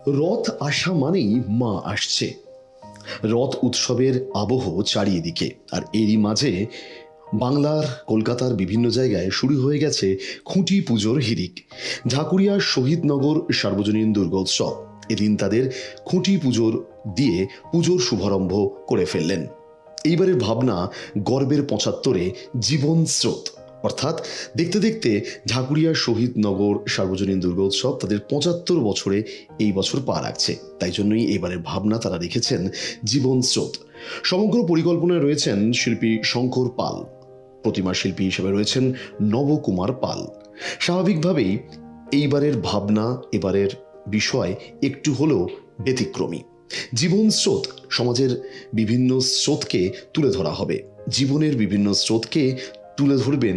রথ আসা মানেই মা আসছে। রথ উৎসবের আবহ চারিদিকে, আর এরই মাঝে বাংলার কলকাতার বিভিন্ন জায়গায় শুরু হয়ে গেছে খুঁটি পুজোর হিড়িক। ঢাকুরিয়ার শহীদনগর সার্বজনীন দুর্গোৎসব এদিন তাদের খুঁটি পুজোর দিয়ে পুজোর শুভারম্ভ করে ফেললেন। এইবারের ভাবনা গর্বের ৭৫-এ জীবন স্রোত, অর্থাৎ দেখতে দেখতে ঢাকুরিয়ার শহীদনগর সার্বজনীন দুর্গোৎসব তাদের ৭৫ বছরে এই বছর পা রাখছে। তাই জন্যই এবারের ভাবনা তারা রেখেছেন জীবন স্রোত। সমগ্র পরিকল্পনায় রয়েছেন শিল্পী শঙ্কর পাল, প্রতিমা শিল্পী হিসেবে রয়েছেন নবকুমার পাল। স্বাভাবিকভাবেই এইবারের ভাবনা, এবারের বিষয় একটু হলেও ব্যতিক্রমী। জীবন স্রোত, সমাজের বিভিন্ন স্রোতকে তুলে ধরা হবে। জীবনের বিভিন্ন স্রোতকে তুলে ধরবেন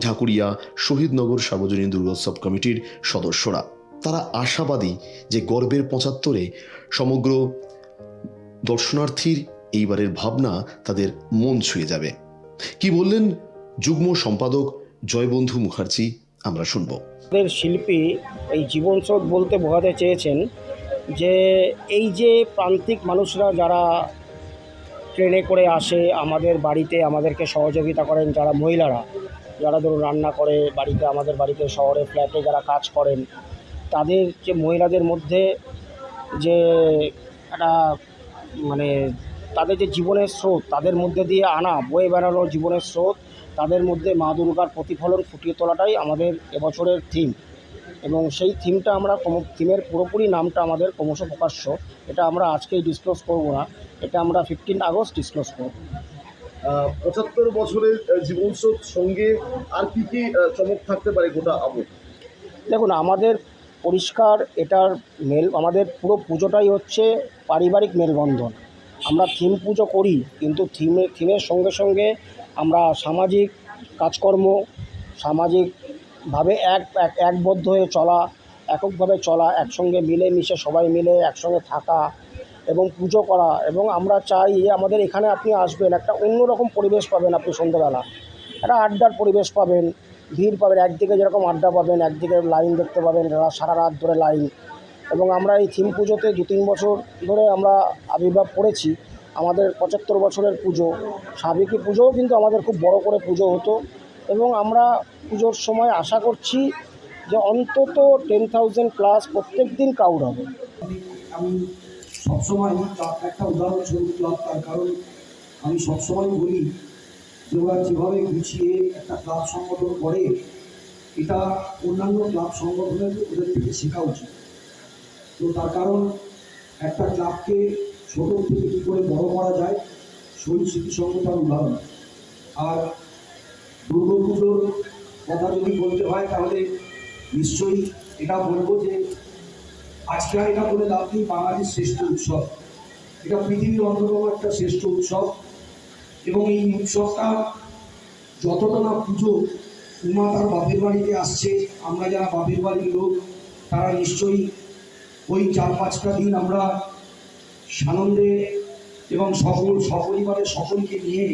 ঢাকুরিয়া শহীদনগর সার্বজনীন দুর্গোৎসব কমিটির সদস্যরা। তারা আশাবাদী যে গর্বের ৭৫-এ সমগ্র দর্শনার্থীর এইবারের ভাবনা তাদের মন ছুঁয়ে যাবে। কি বললেন যুগ্ম সম্পাদক জয়বন্ধু মুখার্জি, আমরা শুনব। আমাদের শিল্পী এই জীবন স্রোত বলতে বোঝাতে চেয়েছেন যে এই যে প্রান্তিক মানুষরা যারা ট্রেনে করে আসে আমাদের বাড়িতে, আমাদেরকে সহযোগিতা করেন, যারা মহিলারা যারা ধরুন রান্না করে বাড়িতে, আমাদের বাড়িতে, শহরে ফ্ল্যাটে যারা কাজ করেন, তাদের যে মহিলাদের মধ্যে যে একটা মানে তাদের যে জীবনের স্রোত, তাদের মধ্যে দিয়ে আনা বয়ে বেড়ানো জীবনের স্রোত, তাদের মধ্যে মা দুর্গার প্রতিফলন ফুটিয়ে তোলাটাই আমাদের এবছরের থিম। এবং সেই থিমটা আমরা থিমের পুরোপুরি নামটা আমাদের ক্রমশ প্রকাশ্য, এটা আমরা আজকেই ডিসক্লোজ করবো না, এটা আমরা 15 আগস্ট ডিসক্লোজ করব। ৭৫ বছরের জীবন স্রোত সঙ্গে আর কি কি চমক থাকতে পারে গোটা আবহ? দেখুন, আমাদের পরিষ্কার এটার আমাদের পুরো পুজোটাই হচ্ছে পারিবারিক মেলবন্ধন। আমরা থিম পুজো করি, কিন্তু থিমের সঙ্গে সঙ্গে আমরা সামাজিক কাজকর্ম, সামাজিকভাবে একবদ্ধ হয়ে চলা, এককভাবে চলা, একসঙ্গে মিলেমিশে সবাই মিলে একসঙ্গে থাকা এবং পুজো করা। এবং আমরা চাই যে আমাদের এখানে আপনি আসবেন, একটা অন্যরকম পরিবেশ পাবেন। আপনি সন্ধ্যাবেলা একটা আড্ডার পরিবেশ পাবেন, ভিড় পাবেন, একদিকে যেরকম আড্ডা পাবেন, একদিকে লাইন দেখতে পাবেন, সারা রাত ধরে লাইন। এবং আমরা এই থিম পুজোতে 2-3 বছর ধরে আমরা আবির্ভাব করেছি। আমাদের ৭৫ বছরের পুজো, সাবেকি পুজোও কিন্তু আমাদের খুব বড় করে পুজো হতো। এবং আমরা পুজোর সময় আশা করছি যে অন্তত 10,000+ প্রত্যেক দিন ক্রাউড হবে। আমি সবসময় একটা উদাহরণস্বরূপ ক্লাব, তার কারণ আমি সবসময় বলি যে ওরা যেভাবে গুছিয়ে একটা ক্লাব সংগঠন করে, এটা অন্যান্য ক্লাব সংগঠনের ওদের থেকে শেখা উচিত। তো তার কারণ একটা ক্লাবকে ছোট থেকে কী করে বড় করা যায়, শহীদ স্মৃতিসংঘ তার উদাহরণ। আর দুর্গাপুজোর কথা যদি বলতে হয় তাহলে নিশ্চয়ই এটা বলবো যে আজকে আর এটা বলে লাভ নেই, বাঙালির শ্রেষ্ঠ উৎসব, এটা পৃথিবীর অন্যতম একটা শ্রেষ্ঠ উৎসব। এবং এই উৎসবটা যতটা না পুজো, উমা তার বাপের বাড়িতে আসছে, আমরা যারা বাপের বাড়ির লোক তারা নিশ্চয়ই ওই 4-5টা দিন আমরা সানন্দে এবং সপরিবারের সকলকে নিয়ে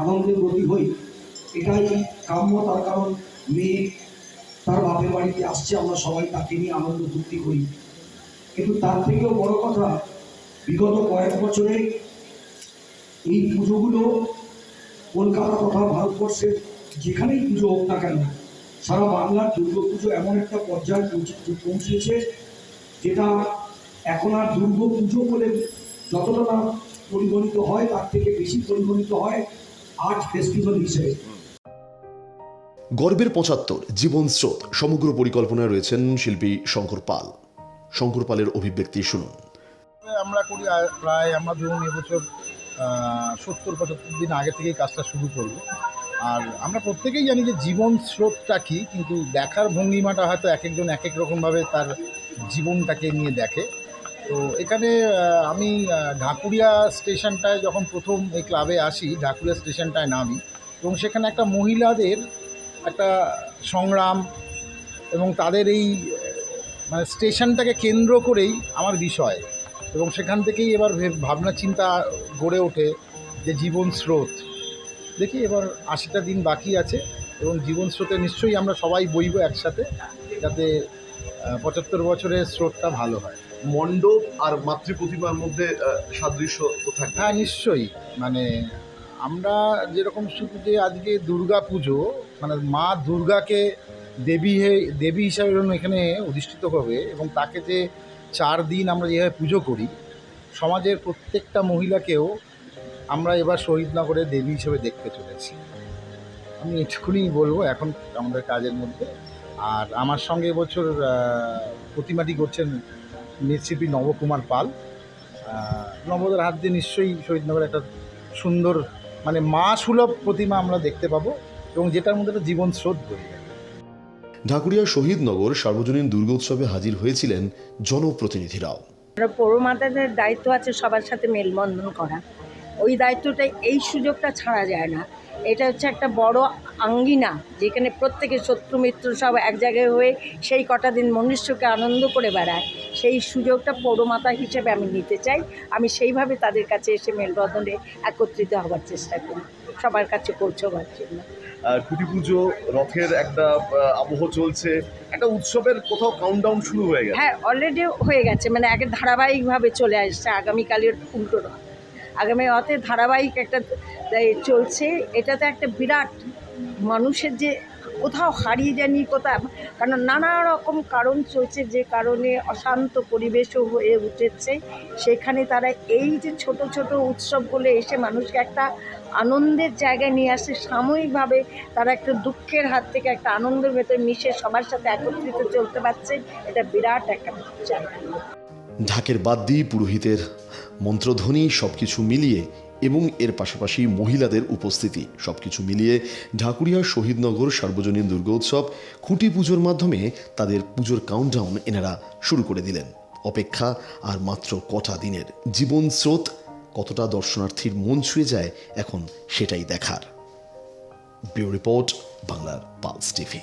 আনন্দে ব্রতী হই, এটাই কাম্য। তার কারণ মেয়ে তার বাপের বাড়িতে আসছে, আমরা সবাই তাকে নিয়ে আনন্দ ফুর্তি করি। কিন্তু তার থেকেও বড় কথা, বিগত কয়েক বছরে এই পুজোগুলো কলকাতা তথা ভারতবর্ষের যেখানেই পুজো হোক না কেন, সারা বাংলার দুর্গাপুজো এমন একটা পর্যায়ে পৌঁছেছে যেটা এখন আর দুর্গাপুজো বলে যতটা না পরিগণিত হয়, তার থেকে বেশি পরিগণিত হয় আর্ট ফেস্টিভ্যাল হিসেবে। গর্বের ৭৫ জীবন স্রোত সমগ্র পরিকল্পনায় রয়েছেন শিল্পী শঙ্কর পাল। শঙ্কর পালের অভিব্যক্তি শুনুন। আমরা করি প্রায়, আমরা ধরুন এবছর ৭০-৭৫ দিন আগে থেকেই কাজটা শুরু করব। আর আমরা প্রত্যেকেই জানি যে জীবন স্রোতটা কী, কিন্তু দেখার ভঙ্গিমাটা হয়তো এক একজন এক এক রকমভাবে তার জীবনটাকে নিয়ে দেখে। তো এখানে আমি ঢাকুরিয়া স্টেশনটায় যখন প্রথম এই ক্লাবে আসি, ঢাকুরিয়া স্টেশনটায় নামি, এবং সেখানে একটা মহিলাদের একটা সংগ্রাম এবং তাদের এই মানে স্টেশনটাকে কেন্দ্র করেই আমার বিষয়। এবং সেখান থেকেই এবার ভাবনা চিন্তা গড়ে ওঠে যে জীবন স্রোত। দেখি এবার 80টা দিন বাকি আছে, এবং জীবন স্রোতে নিশ্চয়ই আমরা সবাই বইব একসাথে, যাতে ৭৫ বছরের স্রোতটা ভালো হয়। মণ্ডপ আর মাতৃ প্রতিমার মধ্যে সাদৃশ্য তো থাকবে। হ্যাঁ, নিশ্চয়ই। মানে আমরা যেরকম শুধু যে আজকে দুর্গা পুজো, মানে মা দুর্গাকে দেবী হিসাবে এখানে অধিষ্ঠিত হবে, এবং তাকে যে 4 দিন আমরা যেভাবে পুজো করি, সমাজের প্রত্যেকটা মহিলাকেও আমরা এবার শহীদনগরে দেবী হিসেবে দেখতে চলেছি। আমি এটুকুনি বলবো এখন আমাদের কাজের মধ্যে। আর আমার সঙ্গে এবছর প্রতিমাটি করছেন মৃৎশিল্পী নবকুমার পাল। নবদের হাত দিয়ে নিশ্চয়ই শহীদনগরে একটা সুন্দর, মানে মা সুলভ প্রতিমা আমরা দেখতে পাবো, এবং যেটার মধ্যে একটা জীবন স্রোত বয়ে যাবে। ঢাকুরিয়া শহীদনগর সার্বজনীন দুর্গোৎসবে হাজির হয়েছিলেন জনপ্রতিনিধিরাও। পৌরমাতাদের দায়িত্ব আছে সবার সাথে মেলবন্ধন করা, ওই দায়িত্বটা, এই সুযোগটা ছাড়া যায় না। এটা হচ্ছে একটা বড় আঙ্গিনা, যেখানে প্রত্যেকে শত্রু মিত্র সব এক জায়গায় হয়ে সেই কটা দিন মনুষ্যকে আনন্দ করে বেড়ায়। সেই সুযোগটা পৌরমাতা হিসেবে আমি নিতে চাই। আমি সেইভাবে তাদের কাছে এসে মেলবন্ধনে একত্রিত হবার চেষ্টা করি, সবার কাছে পৌঁছবার জন্য। খুঁটি পুজো, রথের একটা আবহ চলছে, একটা উৎসবের কোথাও কাউন্টডাউন শুরু হয়ে গেছে। হ্যাঁ, অলরেডি হয়ে গেছে, মানে আগে ধারাবাহিকভাবে চলে আসছে। আগামীকালের উল্টো রথ, আগামী রথের ধারাবাহিক একটা চলছে। এটাতে একটা বিরাট মানুষের যে কোথাও হারিয়ে যায়নি, কোথাও, কারণ নানা রকম কারণ চলছে, যে কারণে অশান্ত পরিবেশও হয়ে উঠেছে। সেখানে তারা এই যে ছোট ছোট উৎসবগুলো এসে মানুষকে একটা আনন্দের জায়গায় নিয়ে আসে, সাময়িকভাবে তারা একটা দুঃখের হাত থেকে একটা আনন্দের ভেতর মিশে সবার সাথে একত্রিত চলতে পারছে। এটা বিরাট একটা জায়গা। ঢাকের বাদ্যি, পুরোহিতের মন্ত্রধ্বনি সবকিছু মিলিয়ে এবং এর পাশাপাশি মহিলাদের উপস্থিতি সবকিছু মিলিয়ে ঢাকুরিয়া শহীদনগর সার্বজনীন দুর্গোৎসব খুঁটি পুজোর মাধ্যমে তাদের পুজোর কাউন্টডাউন এনারা শুরু করে দিলেন। অপেক্ষা আর মাত্র কটা দিনের। জীবন স্রোত কতটা দর্শনার্থীর মন ছুঁয়ে যায় এখন সেটাই দেখার। ব্যুরো রিপোর্ট, বাংলার পালস টিভি।